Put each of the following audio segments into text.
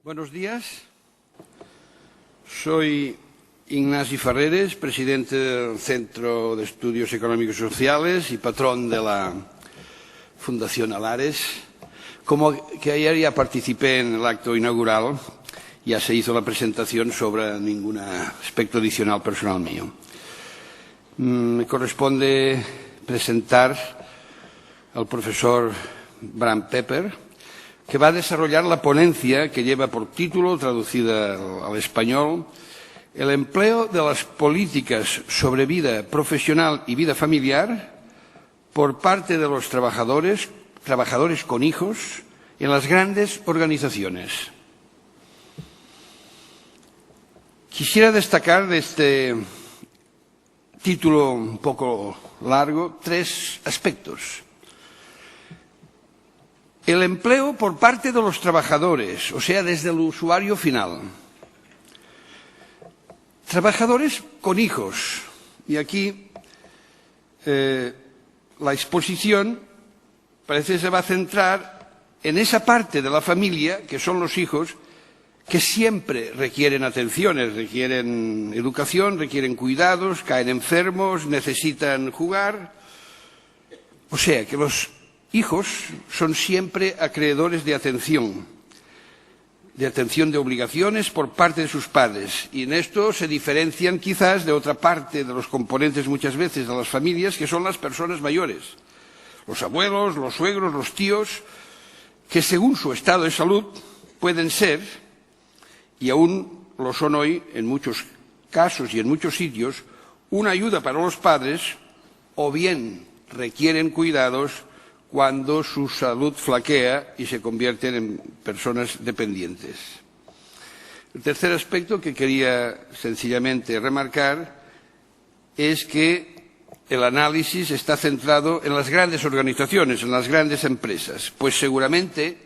Buenos días. Soy Ignasi Ferreres, presidente del Centro de Estudios Económicos y Sociales y patrón de la Fundación Alares. Como que ayer ya participé en el acto inaugural, ya se hizo la presentación sobre ningún aspecto adicional personal mío. Me corresponde presentar al profesor Bram Pepper, que va a desarrollar la ponencia que lleva por título, traducida al español, el empleo de las políticas sobre vida profesional y vida familiar por parte de los trabajadores con hijos en las grandes organizaciones. Quisiera destacar de este título un poco largo tres aspectos. El empleo por parte de los trabajadores, o sea, desde el usuario final. Trabajadores con hijos. Y aquí la exposición parece que se va a centrar en esa parte de la familia, que son los hijos, que siempre requieren atenciones, requieren educación, requieren cuidados, caen enfermos, necesitan jugar. O sea, que los hijos son siempre acreedores de atención de obligaciones por parte de sus padres. Y en esto se diferencian quizás de otra parte de los componentes muchas veces de las familias, que son las personas mayores. Los abuelos, los suegros, los tíos, que según su estado de salud pueden ser, y aún lo son hoy en muchos casos y en muchos sitios, una ayuda para los padres, o bien requieren cuidados cuando su salud flaquea y se convierten en personas dependientes. El tercer aspecto que quería sencillamente remarcar es que el análisis está centrado en las grandes organizaciones, en las grandes empresas, pues seguramente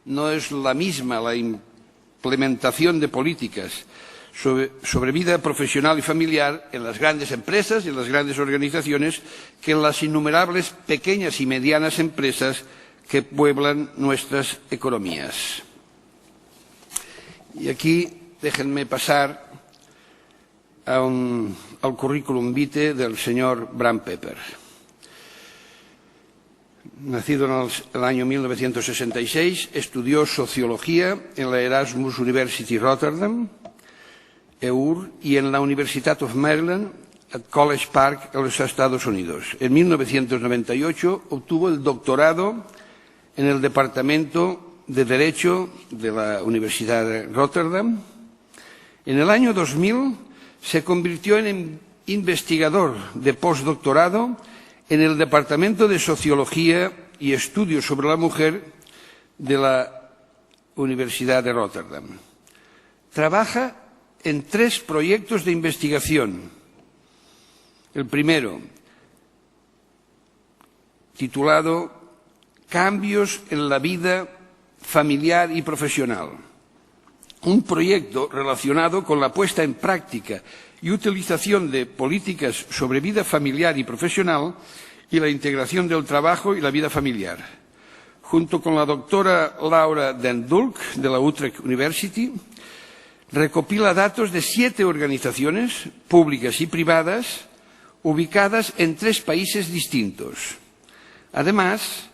no es la misma la implementación de políticas sobre vida profesional y familiar en las grandes empresas y en las grandes organizaciones que en las innumerables pequeñas y medianas empresas que pueblan nuestras economías. Y aquí déjenme pasar al currículum vitae del señor Bram Pepper. Nacido en el año 1966, estudió sociología en la Erasmus University Rotterdam, EUR, y en la University of Maryland, at College Park, en los Estados Unidos. En 1998 obtuvo el doctorado en el Departamento de Derecho de la Universidad de Rotterdam. En el año 2000 se convirtió en investigador de postdoctorado en el Departamento de Sociología y Estudios sobre la Mujer de la Universidad de Rotterdam. Trabaja en tres proyectos de investigación. El primero, titulado Cambios en la vida familiar y profesional. Un proyecto relacionado con la puesta en práctica y utilización de políticas sobre vida familiar y profesional y la integración del trabajo y la vida familiar. Junto con la doctora Laura den Dulk de la Utrecht University, recopila datos de 7 organizaciones públicas y privadas ubicadas en 3 países distintos. Además,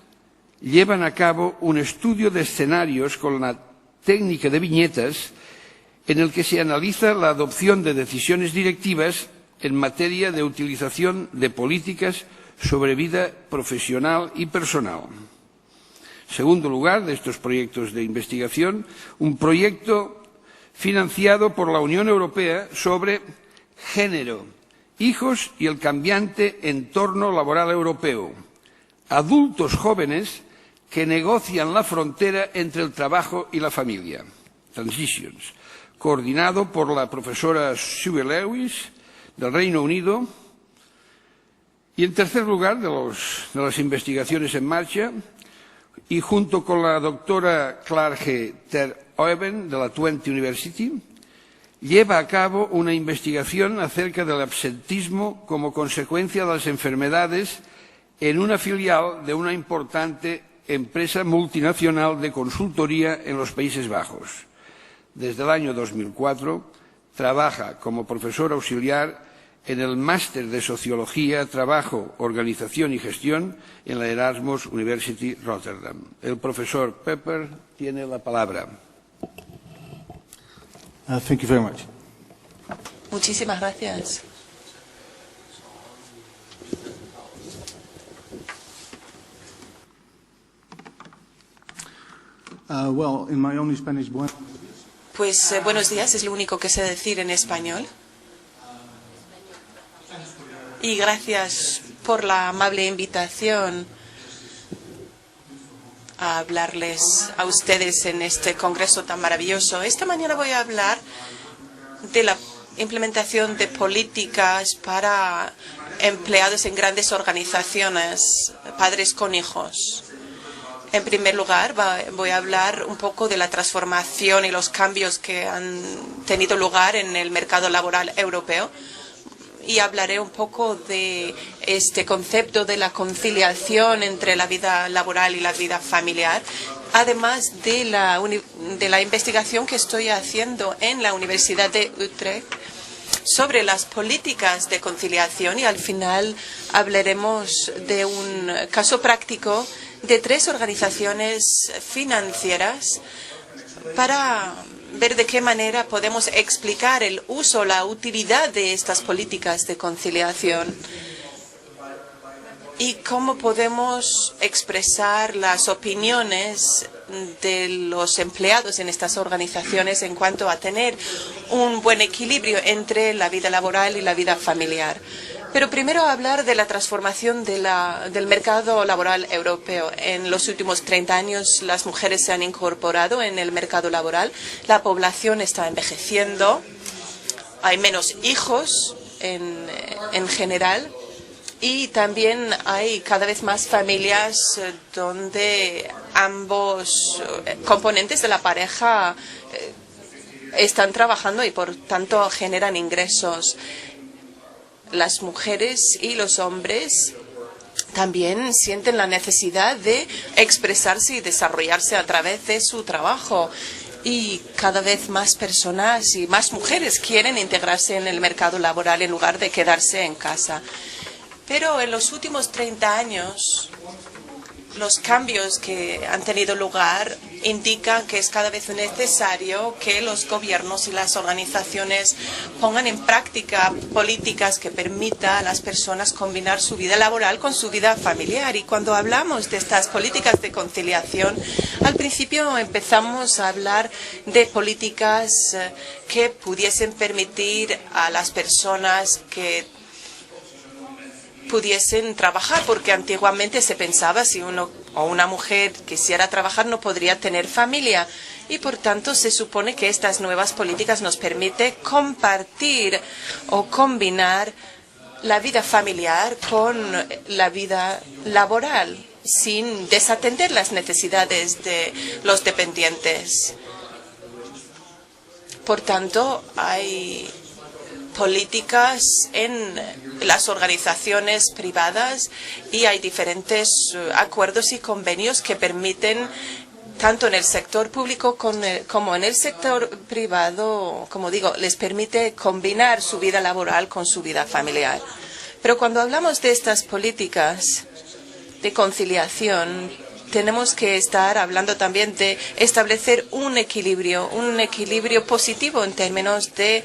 llevan a cabo un estudio de escenarios con la técnica de viñetas en el que se analiza la adopción de decisiones directivas en materia de utilización de políticas sobre vida profesional y personal. Segundo lugar de estos proyectos de investigación, un proyecto financiado por la Unión Europea sobre género, hijos y el cambiante entorno laboral europeo. Adultos jóvenes que negocian la frontera entre el trabajo y la familia. Transitions. Coordinado por la profesora Sue Lewis del Reino Unido. Y en tercer lugar de las investigaciones en marcha, y junto con la doctora Clarke ter Oeben de la Twente University, lleva a cabo una investigación acerca del absentismo como consecuencia de las enfermedades en una filial de una importante empresa multinacional de consultoría en los Países Bajos. Desde el año 2004 trabaja como profesor auxiliar en el Máster de Sociología, Trabajo, Organización y Gestión en la Erasmus University Rotterdam. El profesor Pepper tiene la palabra. Thank you very much. Muchísimas gracias. Well, in my only Spanish, Pues buenos días, es lo único que sé decir en español. Y gracias por la amable invitación a hablarles a ustedes en este congreso tan maravilloso. Esta mañana voy a hablar de la implementación de políticas para empleados en grandes organizaciones, padres con hijos. En primer lugar, voy a hablar un poco de la transformación y los cambios que han tenido lugar en el mercado laboral europeo. Y hablaré un poco de este concepto de la conciliación entre la vida laboral y la vida familiar, además de la investigación que estoy haciendo en la Universidad de Utrecht sobre las políticas de conciliación, y al final hablaremos de un caso práctico de 3 organizaciones financieras para ver de qué manera podemos explicar el uso, la utilidad de estas políticas de conciliación y cómo podemos expresar las opiniones de los empleados en estas organizaciones en cuanto a tener un buen equilibrio entre la vida laboral y la vida familiar. Pero primero hablar de la transformación del mercado laboral europeo. En los últimos 30 años las mujeres se han incorporado en el mercado laboral, la población está envejeciendo, hay menos hijos en general y también hay cada vez más familias donde ambos componentes de la pareja están trabajando y por tanto generan ingresos. Las mujeres y los hombres también sienten la necesidad de expresarse y desarrollarse a través de su trabajo. Y cada vez más personas y más mujeres quieren integrarse en el mercado laboral en lugar de quedarse en casa. Pero en los últimos 30 años, los cambios que han tenido lugar indican que es cada vez necesario que los gobiernos y las organizaciones pongan en práctica políticas que permitan a las personas combinar su vida laboral con su vida familiar. Y cuando hablamos de estas políticas de conciliación, al principio empezamos a hablar de políticas que pudiesen permitir a las personas que pudiesen trabajar, porque antiguamente se pensaba si uno o una mujer quisiera trabajar no podría tener familia y por tanto se supone que estas nuevas políticas nos permiten compartir o combinar la vida familiar con la vida laboral sin desatender las necesidades de los dependientes. Por tanto, hay políticas en las organizaciones privadas y hay diferentes acuerdos y convenios que permiten, tanto en el sector público como en el sector privado, como digo, les permite combinar su vida laboral con su vida familiar. Pero cuando hablamos de estas políticas de conciliación, tenemos que estar hablando también de establecer un equilibrio positivo en términos de